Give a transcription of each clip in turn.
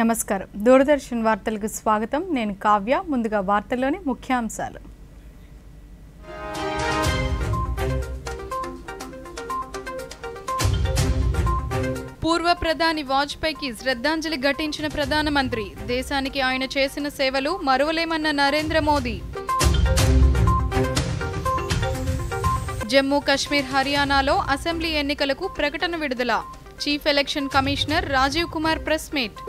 నమస్కారం దూరదర్శన్ వార్తలకు స్వాగతం నేను కావ్య ముందుగా వార్తల్లోని ముఖ్యాంశాలు పూర్వ ప్రధాని వాజ్పేయికి శ్రద్ధాంజలి ఘటించిన ప్రధానమంత్రి దేశానికి ఆయన చేసిన సేవలు మరువలేమన్న నరేంద్ర మోదీ జమ్మూ కశ్మీర్ హర్యానాలో అసెంబ్లీ ఎన్నికలకు ప్రకటన విడుదల chief election commissioner Rajiv Kumar press meet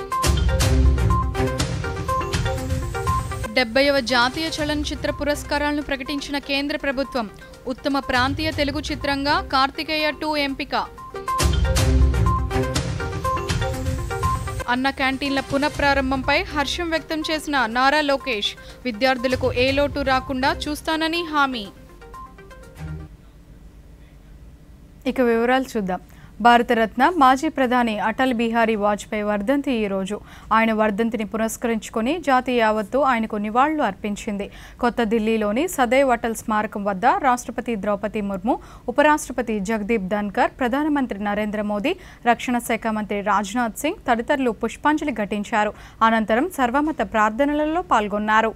70వ జాతీయ చలనచిత్ర పురస్కారాలను ప్రకటించిన కేంద్ర ప్రభుత్వం ఉత్తమ ప్రాంతీయ తెలుగు చిత్రంగా కార్తికేయ 2 ఎంపిక అన్న క్యాంటీన్ల పునఃప్రారంభంపై హర్షం వ్యక్తం చేసిన నారా లోకేష్ విద్యార్థులకు ఏ లోటు రాకుండా చూస్తానని హామీ ఇక వివరాలు చూద్దాం భారతరత్న మాజీ ప్రధాని అటల్ బిహారీ వాజ్పేయి వర్ధంతి ఈ రోజు ఆయన వర్ధంతిని పురస్కరించుకొని జాతీయ యావత్తు ఆయనకు నివాళులు అర్పించింది కొత్త ఢిల్లీలోని సదైవ్ అటల్ స్మారకం వద్ద రాష్ట్రపతి ద్రౌపది ముర్ము ఉపరాష్ట్రపతి జగదీప్ ధన్కర్ ప్రధానమంత్రి నరేంద్ర మోదీ రక్షణ శాఖ మంత్రి రాజ్నాథ్ సింగ్ తదితరులు పుష్పాంజలి ఘటించారు అనంతరం సర్వమత ప్రార్థనలలో పాల్గొన్నారు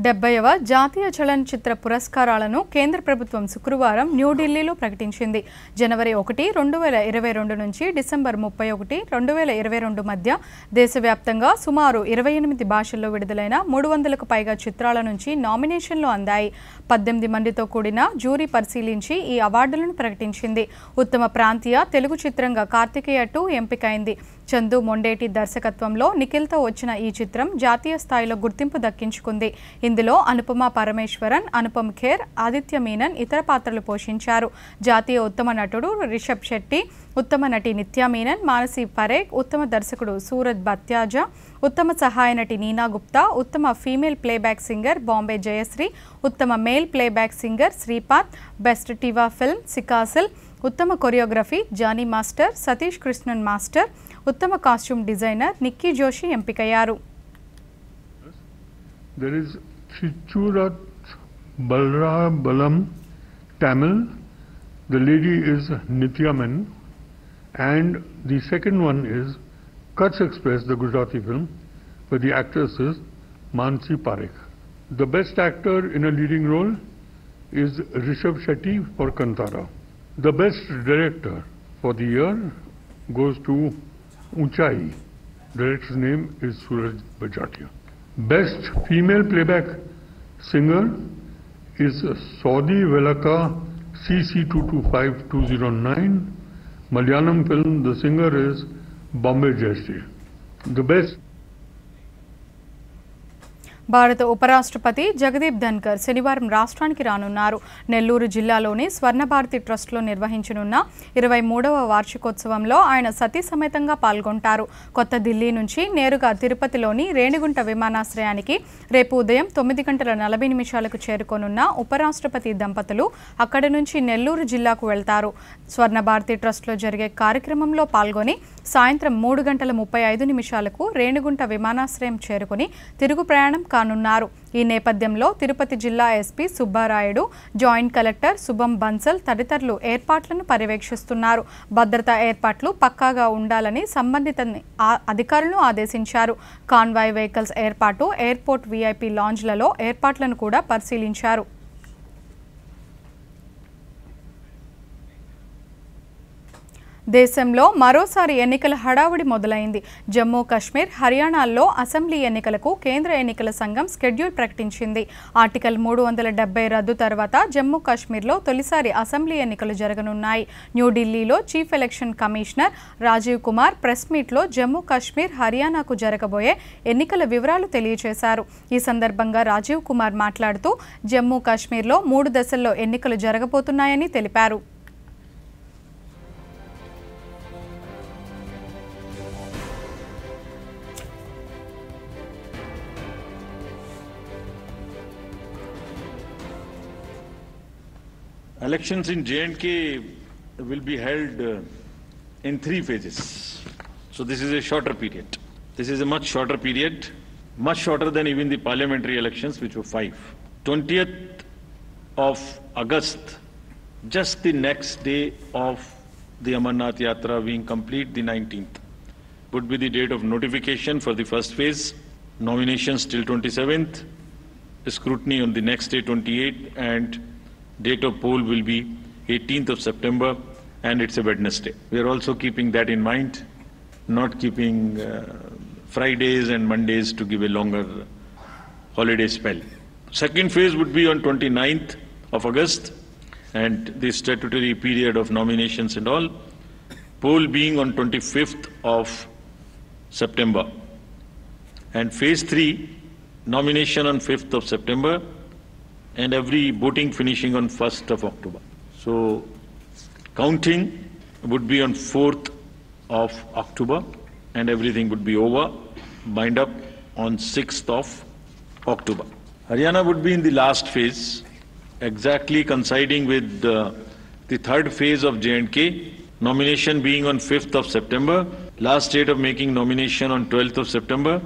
డెబ్బైవ జాతీయ చలనచిత్ర పురస్కారాలను కేంద్ర ప్రభుత్వం శుక్రవారం న్యూఢిల్లీలో ప్రకటించింది జనవరి 1, 2022 నుంచి డిసెంబర్ 31, 2022 మధ్య దేశవ్యాప్తంగా సుమారు 28 భాషల్లో విడుదలైన 300కు పైగా చిత్రాల నుంచి నామినేషన్లు అందాయి 18 మందితో కూడిన జ్యూరీ పరిశీలించి ఈ అవార్డులను ప్రకటించింది ఉత్తమ ప్రాంతీయ తెలుగు చిత్రంగా కార్తికేయ 2 ఎంపికైంది చందు మొండేటి దర్శకత్వంలో నిఖిల్తో వచ్చిన ఈ చిత్రం జాతీయ స్థాయిలో గుర్తింపు దక్కించుకుంది ఇందులో అనుపమ పరమేశ్వరన్ అనుపమ్ ఖేర్ ఆదిత్య మీనన్ ఇతర పాత్రలు పోషించారు జాతీయ ఉత్తమ నటుడు రిషబ్ శెట్టి ఉత్తమ నటి నిత్యా మీనన్ మానసి పరేఖ్ ఉత్తమ దర్శకుడు సూరజ్ బత్యాజా ఉత్తమ సహాయ నటి నీనా గుప్తా ఉత్తమ female playback singer Bombay Jayashri ఉత్తమ male playback singer Sripad best టీవా ఫిల్మ్ సికాసిల్ ఉత్తమ choreography Jani master Satish Krishnan master ఉత్తమ కాస్ట్యూమ్ డిజైనర్ నిక్కీ జోషి ఎంపికయ్యారు There is Chichurat Balrabalam Tamil. The lady is Nitya Menon. And the second one is Kutch Express, the Gujarati film, where the actress is Mansi Parekh. The best actor in a leading role is Rishabh Shetty for Kantara. The best director for the year goes to Unchai. Director's name is Suraj Bajatia. Best female playback singer is Saudi Velaka CC225209. Malayalam film, the singer is Bombay Jayashree. The best భారత ఉపరాష్ట్రపతి జగదీప్ ధన్కర్ శనివారం రాష్ట్రానికి రానున్నారు నెల్లూరు జిల్లాలోని స్వర్ణభారతి ట్రస్ట్లో నిర్వహించనున్న 23వ వార్షికోత్సవంలో ఆయన సతీ సమేతంగా పాల్గొంటారు కొత్త ఢిల్లీ నుంచి నేరుగా తిరుపతిలోని రేణిగుంట విమానాశ్రయానికి రేపు ఉదయం 9:40 చేరుకోనున్న ఉపరాష్ట్రపతి దంపతులు అక్కడి నుంచి నెల్లూరు జిల్లాకు వెళ్తారు స్వర్ణభారతి ట్రస్ట్లో జరిగే కార్యక్రమంలో పాల్గొని సాయంత్రం 3:35 రేణిగుంట విమానాశ్రయం చేరుకుని తిరుగు ప్రయాణం కానున్నారు ఈ నేపథ్యంలో తిరుపతి జిల్లా ఎస్పీ సుబ్బారాయుడు జాయింట్ కలెక్టర్ శుభం బన్సల్ తదితరులు ఏర్పాట్లను పర్యవేక్షిస్తున్నారు భద్రతా ఏర్పాట్లు పక్కాగా ఉండాలని సంబంధిత అధికారులను ఆదేశించారు కాన్వాయ్ వెహికల్స్ ఏర్పాటు ఎయిర్పోర్ట్ వీఐపీ లాంజ్లలో ఏర్పాట్లను కూడా పరిశీలించారు దేశంలో మరోసారి ఎన్నికల హడావుడి మొదలైంది. జమ్మూ కాశ్మీర్, హర్యానాల్లో అసెంబ్లీ ఎన్నికలకు కేంద్ర ఎన్నికల సంఘం షెడ్యూల్ ప్రకటించింది. ఆర్టికల్ 370 రద్దు తర్వాత జమ్మూ కాశ్మీర్లో తొలిసారి అసెంబ్లీ ఎన్నికలు జరగనున్నాయి. న్యూఢిల్లీలో chief election commissioner Rajiv Kumar press మీట్లో జమ్మూ కాశ్మీర్, హర్యానాకు జరగబోయే ఎన్నికల వివరాలు తెలియజేశారు. ఈ సందర్భంగా రాజీవ్ కుమార్ మాట్లాడుతూ జమ్మూ కాశ్మీర్లో 3 దశల్లో ఎన్నికలు జరగబోతున్నాయని తెలిపారు. Elections in J&K will be held in 3 phases. So this is a shorter period. This is a much shorter period, much shorter than even the parliamentary elections, which were 5. 20th of August, just the next day of the Amarnath Yatra being complete, the 19th, would be the date of notification for the first phase, nominations till 27th, scrutiny on the next day 28th, and date of poll will be 18th of September, and it's a Wednesday. We are also keeping that in mind, not keeping Fridays and Mondays to give a longer holiday spell. Second phase would be on 29th of August, and the statutory period of nominations and all. Poll being on 25th of September. And phase 3, nomination on 5th of September, and every voting finishing on 1st of October. So counting would be on 4th of October, and everything would be over, bind up on 6th of October. Haryana would be in the last phase, exactly coinciding with the third phase of J&K, nomination being on 5th of September, last date of making nomination on 12th of September,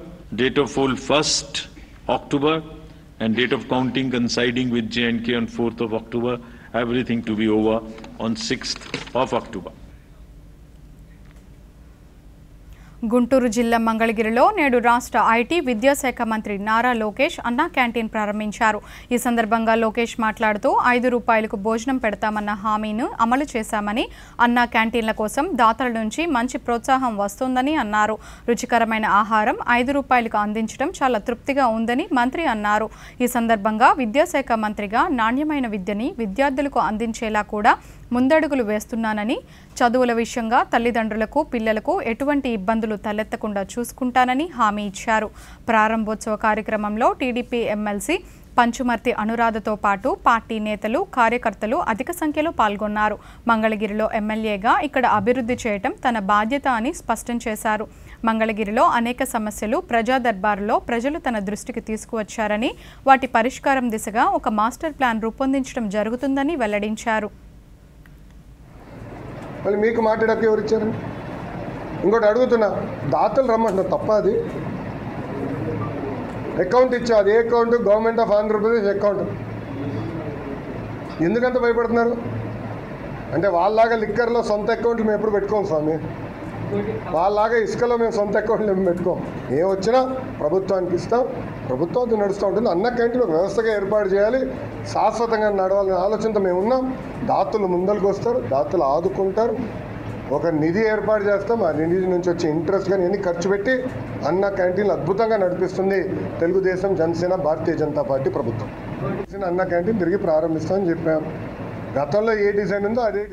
date of poll 1st October, and date of counting coinciding with J&K on 4th of October, everything to be over on 6th of October. Guntur జిల్లా మంగళగిరిలో నేడు రాష్ట్ర IT విద్యాశాఖ మంత్రి నారా లోకేష్ అన్నా canteen ప్రారంభించారు. ఈ సందర్భంగా లోకేష్ మాట్లాడుతూ ₹5 భోజనం పెడతామన్న హామీని అమలు చేశామని, అన్నా క్యాంటీన్ల కోసం దాతల నుంచి మంచి ప్రోత్సాహం వస్తోందని అన్నారు. రుచికరమైన ఆహారం ₹5 అందించడం చాలా తృప్తిగా ఉందని మంత్రి అన్నారు. ఈ సందర్భంగా విద్యాశాఖ మంత్రిగా నాణ్యమైన విద్యని విద్యార్థులకు అందించేలా కూడా ముందడుగులు వేస్తున్నానని, చదువుల విషయంగా తల్లిదండ్రులకు, పిల్లలకు ఎటువంటి ఇబ్బందులు తలెత్తకుండా చూసుకుంటానని హామీ ఇచ్చారు. ప్రారంభోత్సవ కార్యక్రమంలో టీడీపీ ఎమ్మెల్సీ పంచుమర్తి అనురాధతో పాటు పార్టీ నేతలు, కార్యకర్తలు అధిక సంఖ్యలో పాల్గొన్నారు. మంగళగిరిలో ఎమ్మెల్యేగా ఇక్కడ అభివృద్ధి చేయటం తన బాధ్యత అని స్పష్టం చేశారు. మంగళగిరిలో అనేక సమస్యలు ప్రజా దర్బారులో ప్రజలు తన దృష్టికి తీసుకువచ్చారని, వాటి పరిష్కారం దిశగా ఒక మాస్టర్ ప్లాన్ రూపొందించడం జరుగుతుందని వెల్లడించారు. మళ్ళీ మీకు మాట్లాడక ఎవరు ఇచ్చారు? ఇంకోటి అడుగుతున్నా, దాతలు రమ్మంటున్నారు, తప్ప అది? అకౌంట్ ఇచ్చా, అది ఏ account? Government of Andhra Pradesh account. ఎందుకంత భయపడుతున్నారు? అంటే వాళ్ళలాగా లిక్కర్లో సొంత అకౌంట్లు మేము ఎప్పుడు పెట్టుకోము స్వామి, వాళ్ళలాగా ఇసుకలో మేము సొంత అకౌంట్లు మేము పెట్టుకోం. ఏం వచ్చినా ప్రభుత్వానికి ఇస్తాం, ప్రభుత్వం అది నడుస్తూ ఉంటుంది. అన్న క్యాంటీన్ ఒక వ్యవస్థగా ఏర్పాటు చేయాలి, శాశ్వతంగా నడవాలనే ఆలోచనతో మేము ఉన్నాం. దాతలు ముందరకు వస్తారు, దాతలు ఆదుకుంటారు, ఒక నిధి ఏర్పాటు చేస్తాం. ఆ నిధి నుంచి వచ్చే ఇంట్రెస్ట్ కానీ ఎన్ని ఖర్చు పెట్టి అన్న క్యాంటీన్లు అద్భుతంగా నడిపిస్తుంది తెలుగుదేశం, జనసేన, భారతీయ జనతా పార్టీ ప్రభుత్వం. అన్న క్యాంటీన్ తిరిగి ప్రారంభిస్తామని చెప్పాం. గతంలో ఏ డిజైన్ ఉందో అదే.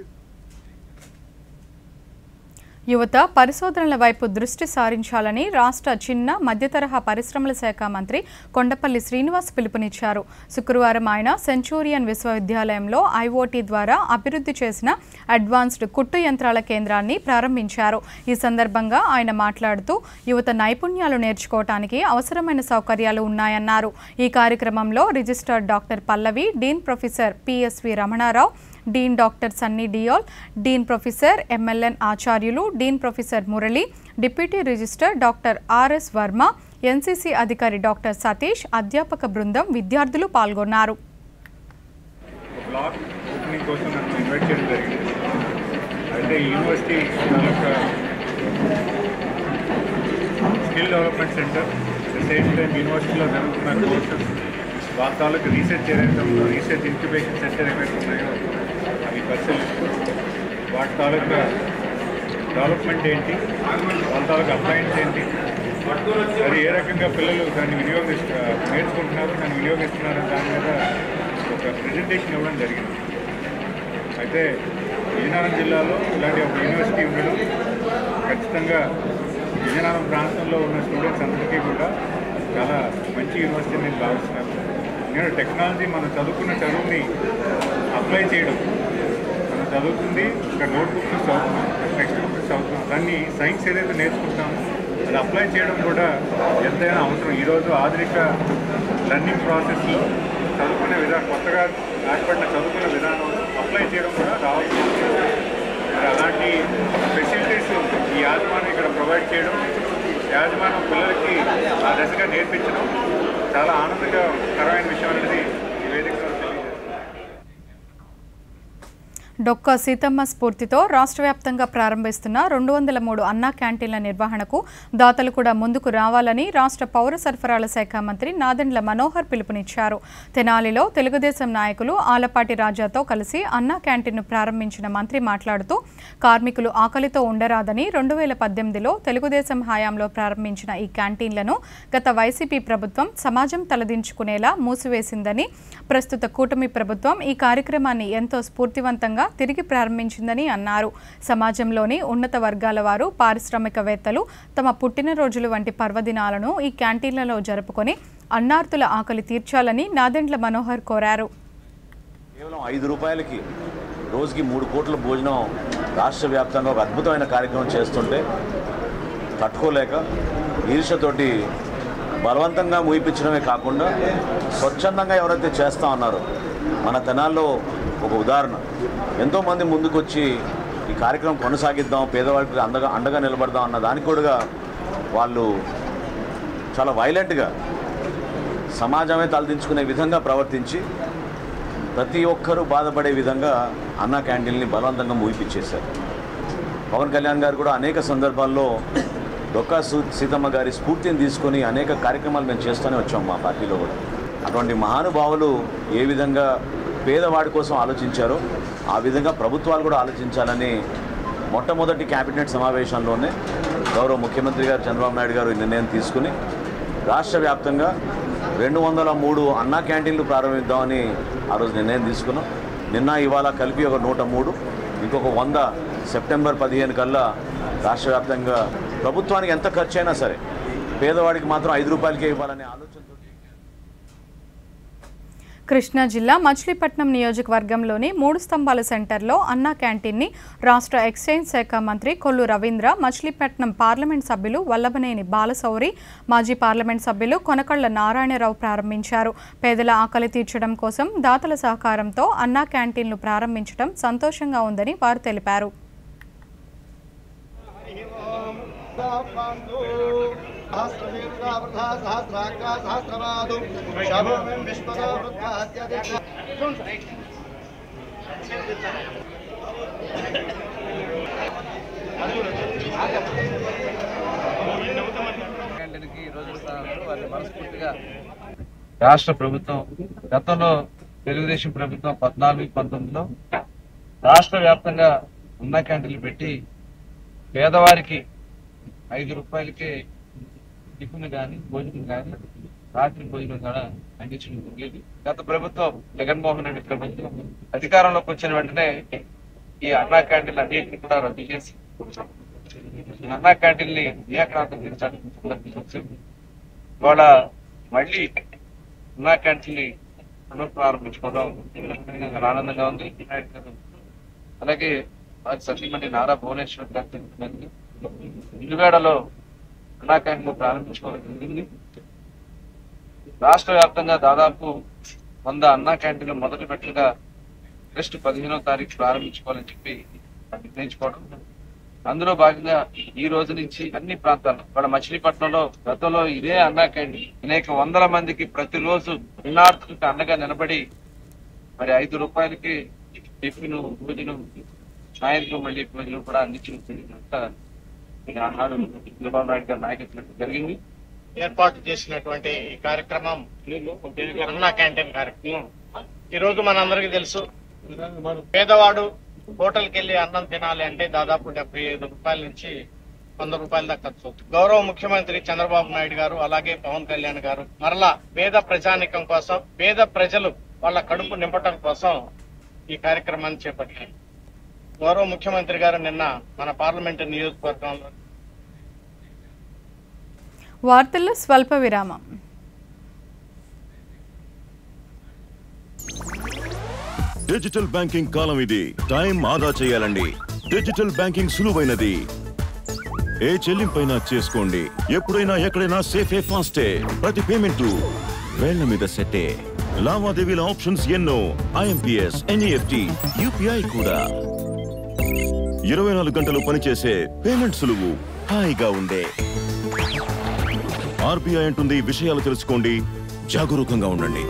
యువత పరిశోధనల వైపు దృష్టి సారించాలని రాష్ట్ర చిన్న మధ్యతరహా పరిశ్రమల శాఖ మంత్రి కొండపల్లి శ్రీనివాస్ పిలుపునిచ్చారు. శుక్రవారం ఆయన సెంచూరియన్ విశ్వవిద్యాలయంలో ఐఓటీ ద్వారా అభివృద్ధి చేసిన అడ్వాన్స్డ్ కుట్టు యంత్రాల కేంద్రాన్ని ప్రారంభించారు. ఈ సందర్భంగా ఆయన మాట్లాడుతూ యువత నైపుణ్యాలు నేర్చుకోవటానికి అవసరమైన సౌకర్యాలు ఉన్నాయన్నారు. ఈ కార్యక్రమంలో registrar doctor Pallavi, dean professor PSV Ramana Rao, dean doctor Sunny Deol, dean professor MLN Acharyulu, dean professor Murali, deputy register doctor RS Varma, NCC అధికారి డాక్టర్ సతీష్, అధ్యాపక బృందం, విద్యార్థులు పాల్గొన్నారు. వాళ్ళ తాలూకు రీసెర్చ్ ఏదైతే ఉందో, రీసెర్చ్ ఇంక్యుబేషన్ సెంటర్ ఏవైతే ఉన్నాయో అవి పరిశీలిస్తూ వాటి తాలూకా డెవలప్మెంట్ ఏంటి, వాళ్ళ తాలూకు అప్లయన్స్ ఏంటి, అది ఏ రకంగా పిల్లలు దాన్ని నేర్చుకుంటున్నారు, దాన్ని వినియోగిస్తున్నారు దాని మీద ఒక ప్రెజెంటేషన్ ఇవ్వడం జరిగింది. అయితే విజయనగరం జిల్లాలో ఇలాంటి ఒక యూనివర్సిటీ ఉండడం ఖచ్చితంగా విజయనగరం ప్రాంతంలో ఉన్న స్టూడెంట్స్ అందరికీ కూడా చాలా మంచి యూనివర్సిటీ నేను భావిస్తున్నాను. ఎందుకంటే టెక్నాలజీ మనం చదువుకున్న చదువుని అప్లై చేయడం, మనం చదువుతుంది ఇక్కడ నోట్బుక్స్ చదువుతున్నాం, టెక్స్ట్ బుక్స్ చదువుతున్నాం, దాన్ని సైన్స్ ఏదైతే నేర్చుకుంటామో అది అప్లై చేయడం కూడా ఎంతైనా అవసరం. ఈరోజు ఆధునిక లర్నింగ్ ప్రాసెస్లో చదువుకునే విధానం, కొత్తగా ఏర్పడిన చదువుకునే విధానంలో అప్లై చేయడం కూడా రావాల్సి ఉంటుంది. మరి అలాంటి ఫెసిలిటీస్ ఈ యాజమాన్యం ఇక్కడ ప్రొవైడ్ చేయడం, యాజమాన్యం పిల్లలకి ఆ దశగా నేర్పించడం చాలా ఆనందకరమైన విషయం అనేది ఈ వేదికలో తెలియజేస్తుంది. డొక్క సీతమ్మ స్ఫూర్తితో రాష్ట్ర వ్యాప్తంగా ప్రారంభిస్తున్న 203 అన్నా క్యాంటీన్ల నిర్వహణకు దాతలు కూడా ముందుకు రావాలని రాష్ట్ర పౌర సరఫరాల శాఖ మంత్రి నాదెండ్ల మనోహర్ పిలుపునిచ్చారు. తెనాలిలో తెలుగుదేశం నాయకులు ఆలపాటి రాజాతో కలిసి అన్నా క్యాంటీన్ను ప్రారంభించిన మంత్రి మాట్లాడుతూ కార్మికులు ఆకలితో ఉండరాదని 2018లో తెలుగుదేశం హయాంలో ప్రారంభించిన ఈ క్యాంటీన్లను గత వైసీపీ ప్రభుత్వం సమాజం తలదించుకునేలా మూసివేసిందని, ప్రస్తుత కూటమి ప్రభుత్వం ఈ కార్యక్రమాన్ని ఎంతో స్ఫూర్తివంతంగా తిరిగి ప్రారంభించిందని అన్నారు. సమాజంలోని ఉన్నత వర్గాల వారు, పారిశ్రామికవేత్తలు తమ పుట్టినరోజులు వంటి పర్వదినాలను ఈ క్యాంటీన్లలో జరుపుకొని అన్నార్తుల ఆకలి తీర్చాలని నాదెండ్ల మనోహర్ కోరారు. కేవలం 5 రూపాయలకి రోజుకి 3 కోట్ల భోజనం రాష్ట్ర వ్యాప్తంగా ఒక అద్భుతమైన కార్యక్రమం చేస్తుంటే తట్టుకోలేక ఈర్ష్యతోటి బలవంతంగా మూయిపించడమే కాకుండా స్వచ్ఛందంగా ఎవరైతే చేస్తూ ఉన్నారో, మన తెనాల్లో ఒక ఉదాహరణ, ఎంతోమంది ముందుకొచ్చి ఈ కార్యక్రమం కొనసాగిద్దాం, పేదవాళ్ళకి అండగా నిలబడదాం అన్న దానికి కూడా వాళ్ళు చాలా వైలెంట్గా సమాజమే తలదించుకునే విధంగా ప్రవర్తించి ప్రతి ఒక్కరూ బాధపడే విధంగా అన్నా క్యాంటీన్ని బలవంతంగా మూయిపించేశారు. పవన్ కళ్యాణ్ గారు కూడా అనేక సందర్భాల్లో డొక్కా సీతమ్మ గారి స్ఫూర్తిని తీసుకొని అనేక కార్యక్రమాలు మేము చేస్తూనే వచ్చాం మా పార్టీలో కూడా. అటువంటి మహానుభావులు ఏ విధంగా పేదవాడి కోసం ఆలోచించారో ఆ విధంగా ప్రభుత్వాలు కూడా ఆలోచించాలని మొట్టమొదటి క్యాబినెట్ సమావేశంలోనే గౌరవ ముఖ్యమంత్రి గారు చంద్రబాబు నాయుడు గారు నిర్ణయం తీసుకుని రాష్ట్ర వ్యాప్తంగా 203 అన్నా క్యాంటీన్లు ప్రారంభిద్దామని ఆ రోజు నిర్ణయం తీసుకున్నాం. నిన్న ఇవాళ కలిపి ఒక 103, ఇంకొక 100 సెప్టెంబర్ 15 కల్లా రాష్ట్ర వ్యాప్తంగా ప్రభుత్వానికి ఎంత ఖర్చు అయినా సరే పేదవాడికి మాత్రం 5 రూపాయలకే ఇవ్వాలనే ఆలోచనతో కృష్ణా జిల్లా మచిలీపట్నం నియోజకవర్గంలోని 3 స్తంభాల సెంటర్లో అన్నా క్యాంటీన్ని రాష్ట్ర ఎక్సైజ్ శాఖ మంత్రి కొల్లు రవీంద్ర, మచిలీపట్నం పార్లమెంట్ సభ్యులు వల్లభనేని బాలశౌరి, మాజీ పార్లమెంట్ సభ్యులు కొనకళ్ల నారాయణరావు ప్రారంభించారు. పేదల ఆకలి తీర్చడం కోసం దాతల సహకారంతో అన్నా క్యాంటీన్లు ప్రారంభించడం సంతోషంగా ఉందని వారు తెలిపారు. రాష్ట్ర ప్రభుత్వం గతంలో తెలుగుదేశం ప్రభుత్వం 14-19లో రాష్ట్ర వ్యాప్తంగా అన్నా క్యాంటీన్లు పెట్టి పేదవారికి 5 రూపాయలకే టిఫిన్ కానీ భోజనం కానీ రాత్రి భోజనం కూడా అందించడం జరిగేది. గత ప్రభుత్వం జగన్మోహన్ రెడ్డి ప్రభుత్వం అధికారంలోకి వచ్చిన వెంటనే ఈ అన్నా క్యాంటీన్లు అన్నింటినీ కూడా రద్దు చేసి అన్నా క్యాంటీన్ని నియాక్రాంతం చేశారు. ఇవాళ మళ్ళీ అన్నా క్యాంటీన్ని పునఃప్రారంభించుకోవడం ఆనందంగా ఉంది. అలాగే సతీమణి నారా భువనేశ్వర్ గారి ఇల్లుగడలో అన్నా క్యాంటీన్ ప్రారంభించుకోవడం జరిగింది. రాష్ట్ర వ్యాప్తంగా దాదాపు 100 అన్నా క్యాంటీన్లు మొదటి పెట్టగా ఆగస్టు 15వ తారీఖు ప్రారంభించుకోవాలని చెప్పి నిర్ణయించుకోవడం. అందులో భాగంగా ఈ రోజు నుంచి అన్ని ప్రాంతాల్లో ఇక్కడ మచిలీపట్నంలో గతంలో ఇదే అన్నా క్యాంటీన్ అనేక వందల మందికి ప్రతిరోజు అన్నార్థులకు అండగా నిలబడి మరి 5 రూపాయలకి టిఫిన్ భోజనం, సాయంత్రం మళ్ళీ భోజనం కూడా అందించినంత చంద్రబాబు నాయుడు గారి నాయకత్వం జరిగింది. ఏర్పాటు చేసినటువంటి ఈ కార్యక్రమం అన్నా క్యాంటీన్ కార్యక్రమం. ఈ రోజు మనందరికీ తెలుసు, పేదవాడు హోటల్కి వెళ్ళి అన్నం తినాలి అంటే దాదాపు 75 రూపాయల నుంచి 100 రూపాయల దాకా ఖర్చు అవుతుంది. గౌరవ ముఖ్యమంత్రి చంద్రబాబు నాయుడు గారు అలాగే పవన్ కళ్యాణ్ గారు మరలా పేద ప్రజానికం కోసం, పేద ప్రజలు వాళ్ళ కడుపు నింపటం కోసం ఈ కార్యక్రమాన్ని చేపట్టారు. గౌరవ ముఖ్యమంత్రి గారు నిన్న మన పార్లమెంటు నియోజకవర్గంలో వార్తల్లో స్వల్ప విరామం. డిజిటల్ బ్యాంకింగ్ కాలం ఇది. టైం ఆదా చేయాలండి. Digital banking సులువైనది. ఏ చెల్లింపైనా చేసుకోండి. ఎప్పుడైనా ఎక్కడైనా సేఫే ఫాస్టే. ప్రతి పేమెంట్ వేళ్ల మీద సెట్టే. లావాదేవీల ఆప్షన్స్ ఎన్నో. IMPS, NEFT, UPI కూడా. 24 గంటలు పనిచేసే పేమెంట్ సులువు. హాయిగా ఉండే. RBI అంటుంది, విషయాలు తెలుసుకోండి, జాగరూకంగా ఉండండి.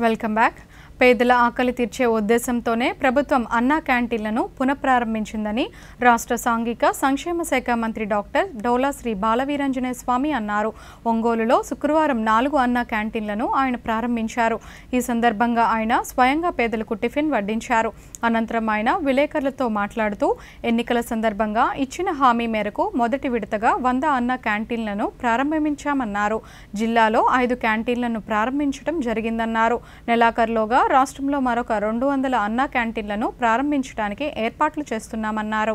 Welcome back. పేదల ఆకలి తీర్చే ఉద్దేశంతోనే ప్రభుత్వం అన్నా క్యాంటీన్లను పునఃప్రారంభించిందని రాష్ట్ర సాంఘిక సంక్షేమ శాఖ మంత్రి డాక్టర్ డోలా శ్రీ బాలవీరాంజనేయ స్వామి అన్నారు. ఒంగోలులో శుక్రవారం 4 అన్నా క్యాంటీన్లను ఆయన ప్రారంభించారు. ఈ సందర్భంగా ఆయన స్వయంగా పేదలకు టిఫిన్ వడ్డించారు. అనంతరం ఆయన విలేకరులతో మాట్లాడుతూ ఎన్నికల సందర్భంగా ఇచ్చిన హామీ మేరకు మొదటి విడతగా 100 అన్నా క్యాంటీన్లను ప్రారంభించామన్నారు. జిల్లాలో 5 క్యాంటీన్లను ప్రారంభించడం జరిగిందన్నారు. నెలాఖరులోగా రాష్ట్రంలో మరొక 200 అన్నా క్యాంటీన్లను ప్రారంభించడానికి ఏర్పాట్లు చేస్తున్నామన్నారు.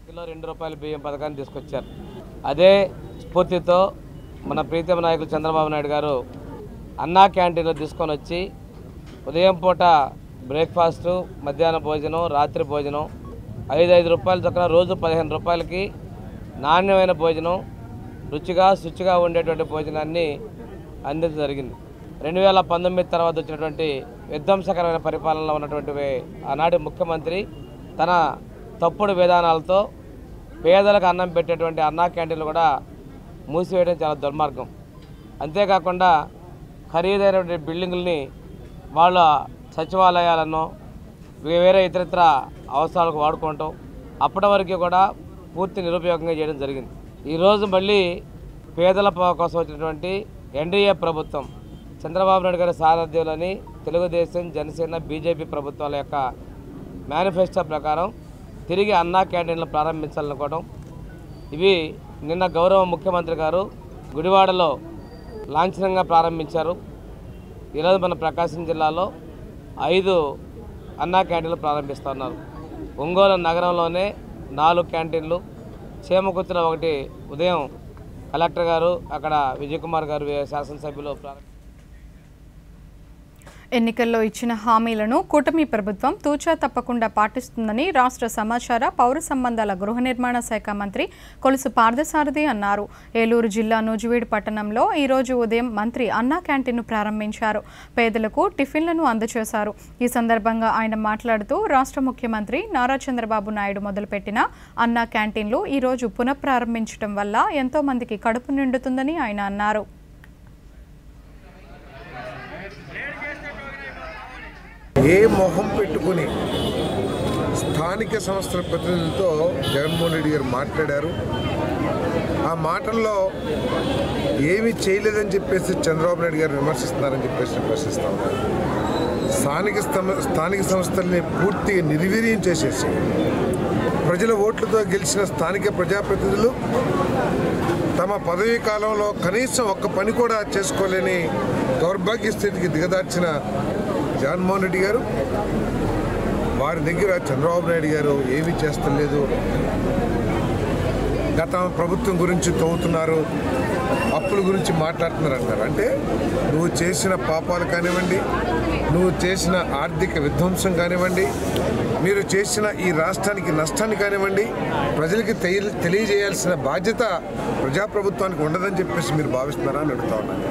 కిలో ₹2 బియ్యం పథకాన్ని తీసుకొచ్చారు. అదే స్ఫూర్తితో మన ప్రీతమ నాయకులు చంద్రబాబు నాయుడు గారు అన్నా క్యాంటీన్లు తీసుకొని వచ్చి ఉదయం పూట బ్రేక్ఫాస్టు, మధ్యాహ్న భోజనం, రాత్రి భోజనం 5 రూపాయల చొప్పున రోజు 15 రూపాయలకి నాణ్యమైన భోజనం, రుచిగా శుచిగా ఉండేటువంటి భోజనాన్ని అందించడం జరిగింది. 2019 తర్వాత వచ్చినటువంటి విధ్వంసకరమైన పరిపాలనలో ఉన్నటువంటి ఆనాటి ముఖ్యమంత్రి తన తప్పుడు విధానాలతో పేదలకు అన్నం పెట్టేటువంటి అన్నా క్యాంటీన్లు కూడా మూసివేయడం చాలా దుర్మార్గం. అంతేకాకుండా ఖరీదైనటువంటి బిల్డింగుల్ని వాళ్ళ సచివాలయాలను వేరే ఇతరత్ర అవసరాలకు వాడుకోవటం అప్పటి వరకు కూడా పూర్తి నిరుపయోగంగా చేయడం జరిగింది. ఈరోజు మళ్ళీ పేదల కోసం వచ్చినటువంటి ఎన్డీఏ ప్రభుత్వం చంద్రబాబు నాయుడు గారి సారథ్యంలోని తెలుగుదేశం, జనసేన, బీజేపీ ప్రభుత్వాల యొక్క మేనిఫెస్టో ప్రకారం తిరిగి అన్నా క్యాంటీన్లు ప్రారంభించాలనుకోవడం. ఇవి నిన్న గౌరవ ముఖ్యమంత్రి గారు గుడివాడలో లాంఛనంగా ప్రారంభించారు. ఈరోజు మన ప్రకాశం జిల్లాలో 5 అన్నా క్యాంటీన్లు ప్రారంభిస్తున్నారు. ఒంగోలు నగరంలోనే 4 క్యాంటీన్లు, చేమకుర్తిలో 1 ఉదయం కలెక్టర్ గారు, అక్కడ విజయ్ కుమార్ గారు శాసనసభ్యులు ఎన్నికల్లో ఇచ్చిన హామీలను కూటమి ప్రభుత్వం తూచా తప్పకుండా పాటిస్తుందని రాష్ట్ర సమాచార, పౌర సంబంధాల, గృహ నిర్మాణ శాఖ మంత్రి కొలుసు పార్థసారథి అన్నారు. ఏలూరు జిల్లా నూజివీడు పట్టణంలో ఈరోజు ఉదయం మంత్రి అన్నా క్యాంటీన్ను ప్రారంభించారు. పేదలకు టిఫిన్లను అందజేశారు. ఈ సందర్భంగా ఆయన మాట్లాడుతూ రాష్ట్ర ముఖ్యమంత్రి నారా చంద్రబాబు నాయుడు మొదలుపెట్టిన అన్నా క్యాంటీన్లు ఈరోజు పునఃప్రారంభించడం వల్ల ఎంతో మందికి కడుపు నిండుతుందని ఆయన అన్నారు. ఏ మొహం పెట్టుకుని స్థానిక సంస్థల ప్రతినిధులతో జగన్మోహన్ రెడ్డి గారు మాట్లాడారు. ఆ మాటల్లో ఏమీ చేయలేదని చెప్పేసి చంద్రబాబు నాయుడు గారు విమర్శిస్తున్నారని చెప్పేసి ప్రశ్నిస్తూ ఉన్నారు. స్థానిక సంస్థల్ని పూర్తిగా నిర్వీర్యం చేసేసి ప్రజల ఓట్లతో గెలిచిన స్థానిక ప్రజాప్రతినిధులు తమ పదవీ కాలంలో కనీసం ఒక్క పని కూడా చేసుకోలేని దౌర్భాగ్య స్థితికి దిగదార్చిన జగన్మోహన్ రెడ్డి గారు, వారి దగ్గర చంద్రబాబు నాయుడు గారు ఏమీ చేస్తలేదు. గత ప్రభుత్వం గురించి తవ్వుతున్నారు, అప్పుల గురించి మాట్లాడుతున్నారు అంటారు. అంటే నువ్వు చేసిన పాపాలు కానివ్వండి, నువ్వు చేసిన ఆర్థిక విధ్వంసం కానివ్వండి, మీరు చేసిన ఈ రాష్ట్రానికి నష్టాన్ని కానివ్వండి, ప్రజలకి తెలియజేయాల్సిన బాధ్యత ప్రజాప్రభుత్వానికి ఉండదని చెప్పేసి మీరు భావిస్తున్నారా అని అడుగుతా ఉన్నాను.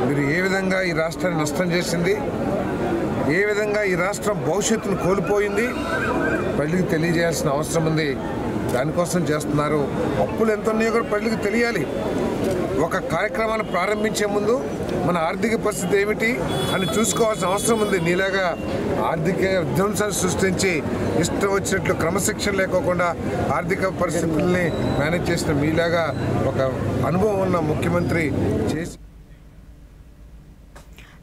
మీరు ఏ విధంగా ఈ రాష్ట్రాన్ని నష్టం చేసింది, ఏ విధంగా ఈ రాష్ట్రం భవిష్యత్తును కోల్పోయింది ప్రజలకు తెలియజేయాల్సిన అవసరం ఉంది. దానికోసం చేస్తున్నారు. అప్పులు ఎంత ఉన్నాయో కూడా ప్రజలకు తెలియాలి. ఒక కార్యక్రమాన్ని ప్రారంభించే ముందు మన ఆర్థిక పరిస్థితి ఏమిటి అని చూసుకోవాల్సిన అవసరం ఉంది. నీలాగా ఆర్థిక విధ్వంసాన్ని సృష్టించి ఇష్టం వచ్చినట్లు క్రమశిక్షణ లేకోకుండా ఆర్థిక పరిస్థితుల్ని మేనేజ్ చేసిన మీలాగా ఒక అనుభవం ఉన్న ముఖ్యమంత్రి చేసి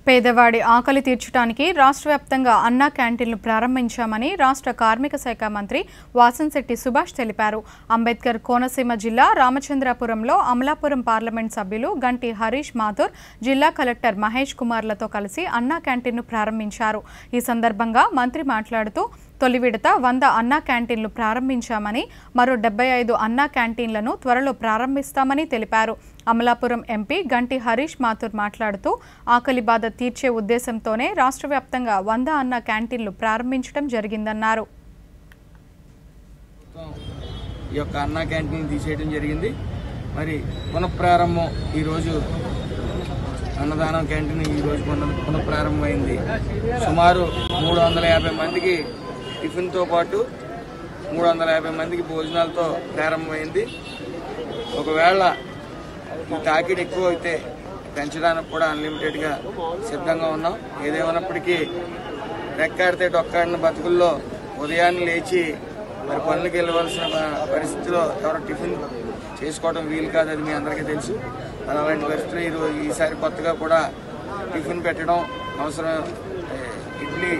పేదవాడి ఆకలి తీర్చడానికి రాష్ట్ర వ్యాప్తంగా అన్నా క్యాంటీన్లు ప్రారంభించామని రాష్ట్ర కార్మిక శాఖ మంత్రి వాసంశెట్టి సుభాష్ తెలిపారు. అంబేద్కర్ కోనసీమ జిల్లా రామచంద్రాపురంలో అమలాపురం పార్లమెంట్ సభ్యులు గంటి హరీష్ మాథూర్, జిల్లా కలెక్టర్ మహేష్ కుమార్లతో కలిసి అన్నా క్యాంటీన్ను ప్రారంభించారు. ఈ సందర్భంగా మంత్రి మాట్లాడుతూ తొలి విడత 100 అన్నా క్యాంటీన్లు ప్రారంభించామని, మరో 75 అన్నా క్యాంటీన్లను త్వరలో ప్రారంభిస్తామని తెలిపారు. అమలాపురం ఎంపీ గంటి హరీష్ మాథూర్ మాట్లాడుతూ ఆకలి బాధ తీర్చే ఉద్దేశంతోనే రాష్ట్ర వ్యాప్తంగా 100 అన్నా క్యాంటీన్లు ప్రారంభించడం జరిగిందన్నారు. ఈ యొక్క అన్నా క్యాంటీన్ తీసేయడం జరిగింది. మరి పునఃప్రారంభం ఈరోజు అన్నదానం క్యాంటీన్ ఈరోజు పునఃప్రారంభమైంది. సుమారు 350 మందికి టిఫిన్తో పాటు 350 మందికి భోజనాలతో ప్రారంభమైంది. ఒకవేళ ఈ తాకిడి ఎక్కువ అయితే పెంచడానికి కూడా అన్లిమిటెడ్గా సిద్ధంగా ఉన్నాం. ఏదేమైనప్పటికీ రెక్కాడితే డొక్కాడిన బతుకుల్లో ఉదయాన్నే లేచి మరి పనులకు వెళ్ళవలసిన పరిస్థితిలో ఎవరు టిఫిన్ చేసుకోవడం వీలు కాదు, అది మీ అందరికీ తెలుసు. అలాంటి పరిస్థితులు ఈసారి కొత్తగా కూడా టిఫిన్ పెట్టడం అవసరం. ఇడ్లీ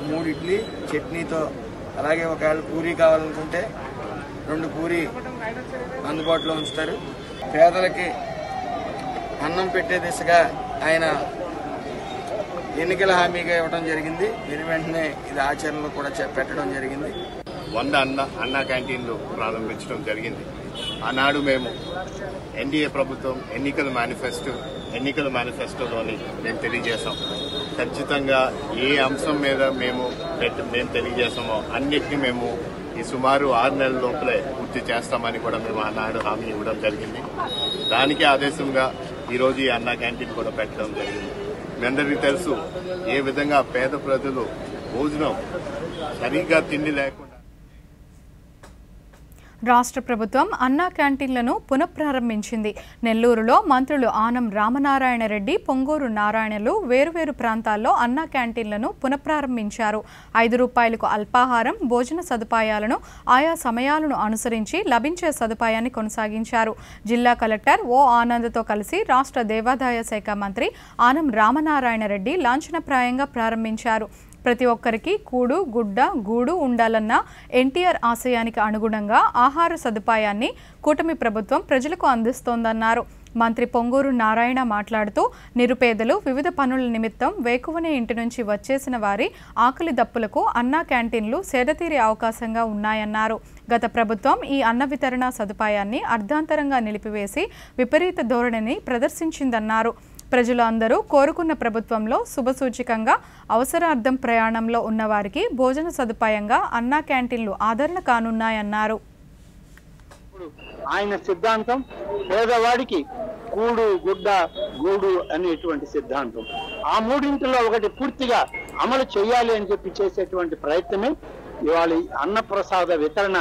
3 ఇడ్లీ చట్నీతో, అలాగే ఒకవేళ పూరీ కావాలనుకుంటే 2 పూరీ అందుబాటులో ఉంచుతారు. పేదలకి అన్నం పెట్టే దిశగా ఆయన ఎన్నికల హామీగా ఇవ్వడం జరిగింది. దీని వెంటనే ఇది ఆచరణలో కూడా పెట్టడం జరిగింది. 100 అన్నా క్యాంటీన్లు ప్రారంభించడం జరిగింది. ఆనాడు మేము ఎన్డీఏ ప్రభుత్వం ఎన్నికల మేనిఫెస్టోలోని మేము తెలియజేశాం. ఖచ్చితంగా ఏ అంశం మీద మేము తెలియజేసామో అన్నిటినీ మేము ఈ సుమారు 6 నెలల లోపలే పూర్తి చేస్తామని కూడా మేము ఆనాడు హామీ ఇవ్వడం జరిగింది. దానికి ఆదేశంగా ఈరోజు ఈ అన్నా క్యాంటీన్ కూడా పెట్టడం జరిగింది. మీ అందరికీ తెలుసు ఏ విధంగా పేద ప్రజలు భోజనం సరిగ్గా తిండి లేకుండా. రాష్ట్ర ప్రభుత్వం అన్నా క్యాంటీన్లను పునఃప్రారంభించింది. నెల్లూరులో మంత్రులు ఆనం రామనారాయణ రెడ్డి, పొంగూరు నారాయణలు వేరువేరు ప్రాంతాల్లో అన్నా క్యాంటీన్లను పునఃప్రారంభించారు. 5 రూపాయలకు అల్పాహారం, భోజన సదుపాయాలను ఆయా సమయాలను అనుసరించి లభించే సదుపాయాన్ని కొనసాగించారు. జిల్లా కలెక్టర్ ఓ ఆనంద్తో కలిసి రాష్ట్ర దేవాదాయ శాఖ మంత్రి ఆనం రామనారాయణ రెడ్డి లాంఛనప్రాయంగా ప్రారంభించారు. ప్రతి ఒక్కరికి కూడు, గుడ్డ, గూడు ఉండాలన్న ఎన్టీఆర్ ఆశయానికి అనుగుణంగా ఆహార సదుపాయాన్ని కూటమి ప్రభుత్వం ప్రజలకు అందిస్తోందన్నారు. మంత్రి పొంగూరు నారాయణ మాట్లాడుతూ నిరుపేదలు వివిధ పనుల నిమిత్తం వేకువనే ఇంటి నుంచి వచ్చేసిన వారి ఆకలి దప్పులకు అన్నా క్యాంటీన్లు సేదతీరే అవకాశంగా ఉన్నాయన్నారు. గత ప్రభుత్వం ఈ అన్న వితరణ సదుపాయాన్ని అర్ధాంతరంగా నిలిపివేసి విపరీత ధోరణిని ప్రదర్శించిందన్నారు. ప్రజలు అందరూ కోరుకున్న ప్రభుత్వంలో శుభసూచికంగా అవసరార్థం ప్రయాణంలో ఉన్నవారికి భోజన సదుపాయంగా అన్నా క్యాంటీన్లు ఆదరణ కానున్నాయన్నారు. ఆయన సిద్ధాంతం పేదవాడికి కూడు, గుడ్డ, గూడు అనేటువంటి సిద్ధాంతం. ఆ మూడింటిలో ఒకటి పూర్తిగా అమలు చేయాలి అని చెప్పి చేసేటువంటి ప్రయత్నమే ఇవాళ అన్నప్రసాద వితరణ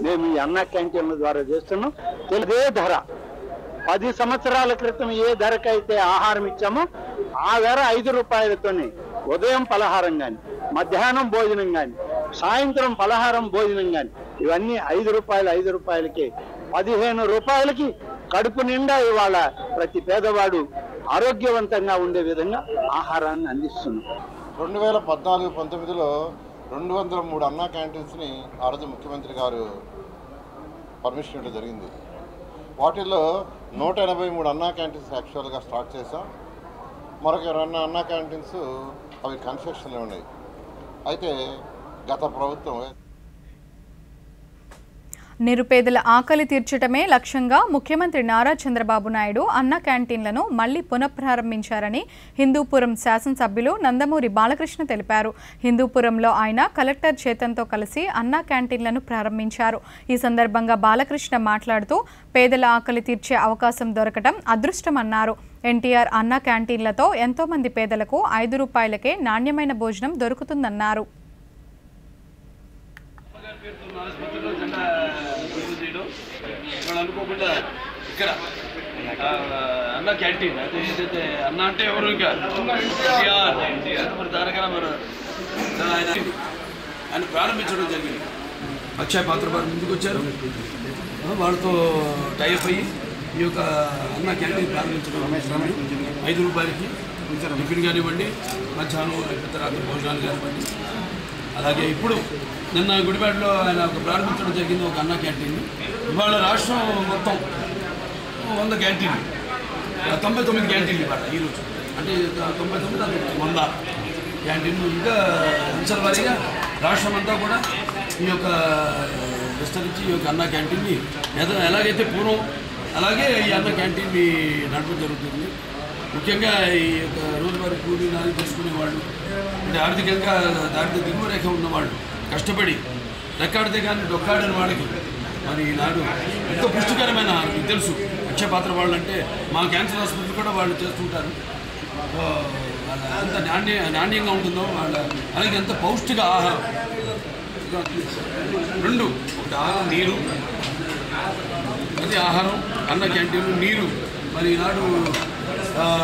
మేము ఈ అన్నా క్యాంటీన్ల ద్వారా చేస్తున్నాం. తెలుగే ధర 10 సంవత్సరాల క్రితం ఏ ధరకైతే ఆహారం ఇచ్చామో ఆ ధర 5 రూపాయలతోనే ఉదయం పలహారం కానీ, మధ్యాహ్నం భోజనం కానీ, సాయంత్రం పలహారం భోజనం కానీ ఇవన్నీ 5 రూపాయలకి 15 రూపాయలకి కడుపు నిండా ఇవాళ ప్రతి పేదవాడు ఆరోగ్యవంతంగా ఉండే విధంగా ఆహారాన్ని అందిస్తున్నాం. 2014-19లో 203 అన్నా క్యాంటీన్స్ని ఆ రోజు ముఖ్యమంత్రి గారు పర్మిషన్ ఇవ్వడం జరిగింది. వాటిల్లో 183 అన్నా క్యాంటీన్స్ యాక్చువల్గా స్టార్ట్ చేసాం. మరొక 2 అన్నా క్యాంటీన్స్ అవి కన్స్ట్రక్షన్లో ఉన్నాయి. అయితే గత ప్రభుత్వం నిరుపేదల ఆకలి తీర్చడమే లక్ష్యంగా ముఖ్యమంత్రి నారా చంద్రబాబు నాయుడు అన్నా క్యాంటీన్లను మళ్లీ పునఃప్రారంభించారని హిందూపురం శాసనసభ్యులు నందమూరి బాలకృష్ణ తెలిపారు. హిందూపురంలో ఆయన కలెక్టర్ చేతన్తో కలిసి అన్నా క్యాంటీన్లను ప్రారంభించారు. ఈ సందర్భంగా బాలకృష్ణ మాట్లాడుతూ పేదల ఆకలి తీర్చే అవకాశం దొరకడం అదృష్టమన్నారు. ఎన్టీఆర్ అన్నా క్యాంటీన్లతో ఎంతో మంది పేదలకు 5 రూపాయలకే నాణ్యమైన భోజనం దొరుకుతుందన్నారు. అనుకోకుండా ఇక్కడ అన్న క్యాంటీన్ అదే అన్న అంటే ఎవరు ఇంకా మరి దానికన్నా మరి ఆయన ప్రారంభించడం జరిగింది. అక్షయ పాత్ర వారు ముందుకు వచ్చారు, వాళ్ళతో టైప్ అయ్యి ఈ యొక్క అన్న క్యాంటీన్ ప్రారంభించడం 5 రూపాయలకి టిఫిన్ కానివ్వండి, మధ్యాహ్నం లేకపోతే రాత్రి భోజనాలు కానివ్వండి. అలాగే ఇప్పుడు నిన్న గుడిపేటలో ఆయన ప్రారంభించడం జరిగింది ఒక అన్న క్యాంటీన్. ఇవాళ రాష్ట్రం మొత్తం 100 క్యాంటీన్లు, 99 క్యాంటీన్లు ఇవాళ ఈరోజు, అంటే 99 అది 100 క్యాంటీన్లు. ఇంకా అంచెల వారీగా రాష్ట్రం అంతా కూడా ఈ యొక్క విస్తరించి ఈ యొక్క అన్న క్యాంటీన్ని ఎలాగైతే పూర్వం అలాగే ఈ అన్న క్యాంటీన్ని నడపడం జరుగుతుంది. ముఖ్యంగా ఈ యొక్క రోజువారీ కూలీ నాది తీసుకునేవాళ్ళు, అంటే ఆర్థికంగా దారిద్ర్య దిగువ రేఖ ఉన్నవాళ్ళు, కష్టపడి రెక్కాడితే కానీ డొక్కాడిన వాళ్ళకి మరి ఈనాడు ఎంతో పుష్టికరమైన మీకు తెలుసు అక్షయపాత్ర వాళ్ళు అంటే మా క్యాన్సర్ హాస్పిటల్ కూడా వాళ్ళు చేస్తుంటారు. ఎంత నాణ్యంగా ఉంటుందో వాళ్ళ, అలాగే ఎంత పౌష్టిక ఆహారం. రెండు, ఒకటి ఆహారం, నీరు, అది ఆహారం, అన్న క్యాంటీన్, నీరు. మరి ఈనాడు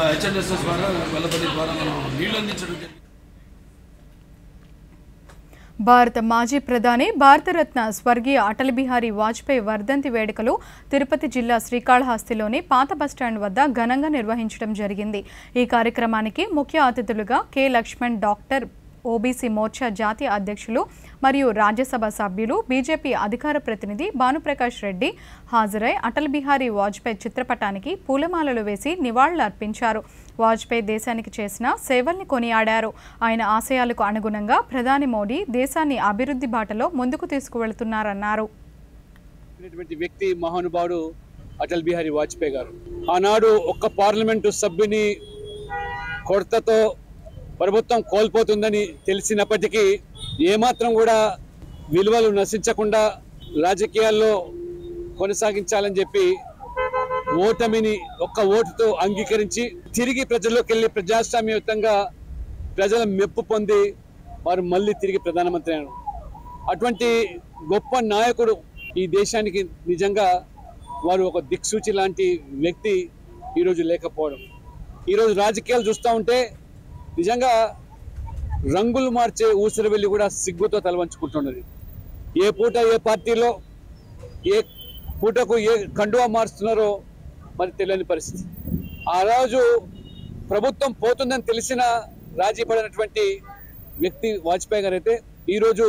హెచ్ఎన్ఎస్ఎస్ ద్వారా వెల్లపల్లి ద్వారా మనం నీళ్ళు అందించడం జరిగింది. భారత మాజీ ప్రధాని భారతరత్న స్వర్గీయ అటల్ బిహారీ వాజ్పేయి వర్ధంతి వేడుకలు తిరుపతి జిల్లా శ్రీకాళహస్తిలోని పాత బస్టాండ్ వద్ద ఘనంగా నిర్వహించడం జరిగింది. ఈ కార్యక్రమానికి ముఖ్య అతిథులుగా K Lakshman, doctor, OBC Morcha జాతీయ అధ్యక్షులు మరియు రాజ్యసభ సభ్యులు, బీజేపీ అధికార ప్రతినిధి భానుప్రకాష్ రెడ్డి హాజరై అటల్ బిహారీ వాజ్పేయి చిత్రపటానికి పూలమాలలు వేసి నివాళులు అర్పించారు. వాజ్పేయి దేశానికి చేసిన సేవల్ని కొనియాడారు. ఆయన ఆశయాలకు అనుగుణంగా ప్రధాని మోడీ దేశాన్ని అభివృద్ధి బాటలో ముందుకు తీసుకువెళుతున్నారన్నారు. వ్యక్తి మహానుభావుడు అటల్ బిహారీ వాజ్పేయి గారు. ఆనాడు ఒక్క పార్లమెంటు సభ్యుని కొరతతో ప్రభుత్వం కోల్పోతుందని తెలిసినప్పటికీ ఏమాత్రం కూడా విలువలు నశించకుండా రాజకీయాల్లో కొనసాగించాలని చెప్పి ఓటమిని ఒక్క ఓటుతో అంగీకరించి తిరిగి ప్రజల్లోకి వెళ్ళి ప్రజాస్వామ్యయుతంగా ప్రజల మెప్పు పొంది వారు మళ్ళీ తిరిగి ప్రధానమంత్రి అయినారు. అటువంటి గొప్ప నాయకుడు ఈ దేశానికి నిజంగా వారు ఒక దిక్సూచి లాంటి వ్యక్తి ఈరోజు లేకపోవడం. ఈరోజు రాజకీయాలు చూస్తూ ఉంటే నిజంగా రంగులు మార్చే ఊసరి వెళ్ళి కూడా సిగ్గుతో తలవంచుకుంటున్నది. ఏ పూట ఏ పార్టీలో ఏ పూటకు ఏ కండువా మారుస్తున్నారో మరి తెలియని పరిస్థితి. ఆ రోజు ప్రభుత్వం పోతుందని తెలిసిన రాజీ పడినటువంటి వ్యక్తి వాజ్పేయి గారు అయితే ఈరోజు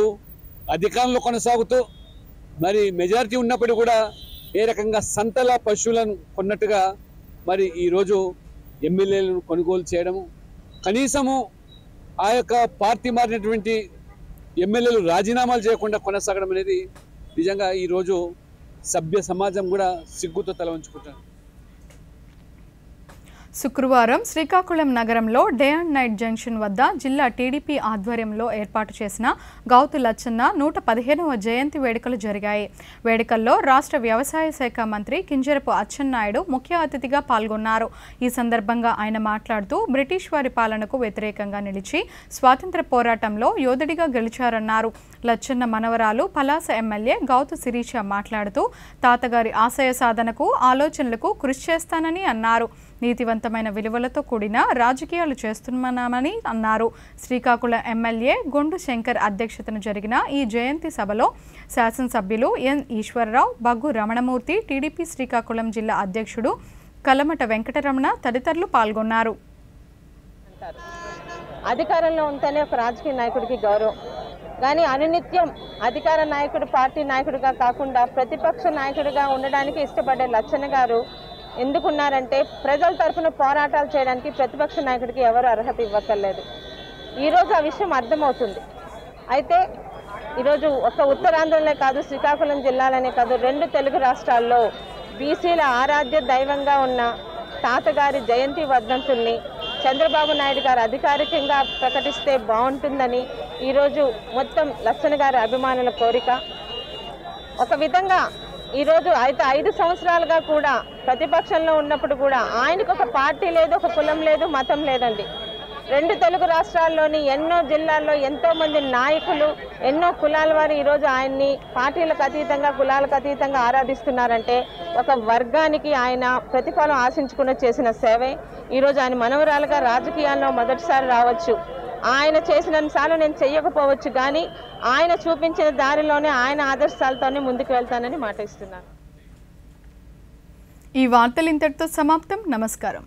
అధికారంలో కొనసాగుతూ మరి మెజారిటీ ఉన్నప్పుడు కూడా ఏ రకంగా సంతల పశువులను కొన్నట్టుగా మరి ఈరోజు ఎమ్మెల్యేలను కొనుగోలు చేయడము, కనీసము ఆ యొక్క పార్టీ మారినటువంటి ఎమ్మెల్యేలు రాజీనామాలు చేయకుండా కొనసాగడం అనేది నిజంగా ఈరోజు సభ్య సమాజం కూడా సిగ్గుతో తల ఉంచుకుంటారు. శుక్రవారం శ్రీకాకుళం నగరంలో డే అండ్ నైట్ జంక్షన్ వద్ద జిల్లా టీడీపీ ఆధ్వర్యంలో ఏర్పాటు చేసిన గౌతు లచ్చన్న 115వ జయంతి వేడుకలు జరిగాయి. వేడుకల్లో రాష్ట్ర వ్యవసాయ శాఖ మంత్రి కింజరపు అచ్చెన్నాయుడు ముఖ్య అతిథిగా పాల్గొన్నారు. ఈ సందర్భంగా ఆయన మాట్లాడుతూ బ్రిటిష్ వారి పాలనకు వ్యతిరేకంగా నిలిచి స్వాతంత్ర పోరాటంలో యోధుడిగా గెలిచారన్నారు. లచ్చన్న మనవరాలు పలాస ఎమ్మెల్యే గౌతు శిరీష మాట్లాడుతూ తాతగారి ఆశయ సాధనకు ఆలోచనలకు కృషి చేస్తానని అన్నారు. నీతివంతమైన విలువలతో కూడిన రాజకీయాలు చేస్తున్నామని అన్నారు. శ్రీకాకుళం ఎమ్మెల్యే గొండు శంకర్ అధ్యక్షతన జరిగిన ఈ జయంతి సభలో శాసనసభ్యులు ఎన్ ఈశ్వరరావు, బగ్గు రమణమూర్తి, టీడీపీ శ్రీకాకుళం జిల్లా అధ్యక్షుడు కలమట వెంకటరమణ తదితరులు పాల్గొన్నారు. అధికారంలో ఉంటేనే ఒక రాజకీయ నాయకుడికి గౌరవం, కానీ అనునిత్యం అధికార నాయకుడు పార్టీ నాయకుడిగా కాకుండా ప్రతిపక్ష నాయకుడిగా ఉండడానికి ఇష్టపడే లచ్చన్న గారు ఎందుకున్నారంటే ప్రజల తరఫున పోరాటాలు చేయడానికి ప్రతిపక్ష నాయకుడికి ఎవరు అర్హత ఇవ్వక్కర్లేదు. ఈరోజు ఆ విషయం అర్థమవుతుంది. అయితే ఈరోజు ఒక ఉత్తరాంధ్రలో కాదు, శ్రీకాకుళం జిల్లాలోనే కాదు, 2 తెలుగు రాష్ట్రాల్లో బీసీల ఆరాధ్య దైవంగా ఉన్న తాతగారి జయంతి వర్ధంతుల్ని చంద్రబాబు నాయుడు గారు అధికారికంగా ప్రకటిస్తే బాగుంటుందని ఈరోజు మొత్తం లచ్చన్న గారి అభిమానుల కోరిక. ఒక విధంగా ఈరోజు అయితే 5 సంవత్సరాలుగా కూడా ప్రతిపక్షంలో ఉన్నప్పుడు కూడా ఆయనకు ఒక పార్టీ లేదు, ఒక కులం లేదు, మతం లేదండి. 2 తెలుగు రాష్ట్రాల్లోని ఎన్నో జిల్లాల్లో ఎంతోమంది నాయకులు, ఎన్నో కులాల వారు ఈరోజు ఆయన్ని పార్టీలకు అతీతంగా, కులాలకు అతీతంగా ఆరాధిస్తున్నారంటే ఒక వర్గానికి ఆయన ప్రతిఫలం ఆశించుకుని చేసిన సేవే. ఈరోజు ఆయన మనవరాలుగా రాజకీయాల్లో మొదటిసారి రావచ్చు. ఆయన చేసినసార్లు నేను చెయ్యకపోవచ్చు, కానీ ఆయన చూపించిన దారిలోనే ఆయన ఆదర్శాలతోనే ముందుకు వెళ్తానని మాట ఇస్తున్నాను. ఈ వార్తలు ఇంతటితో సమాప్తం. నమస్కారం.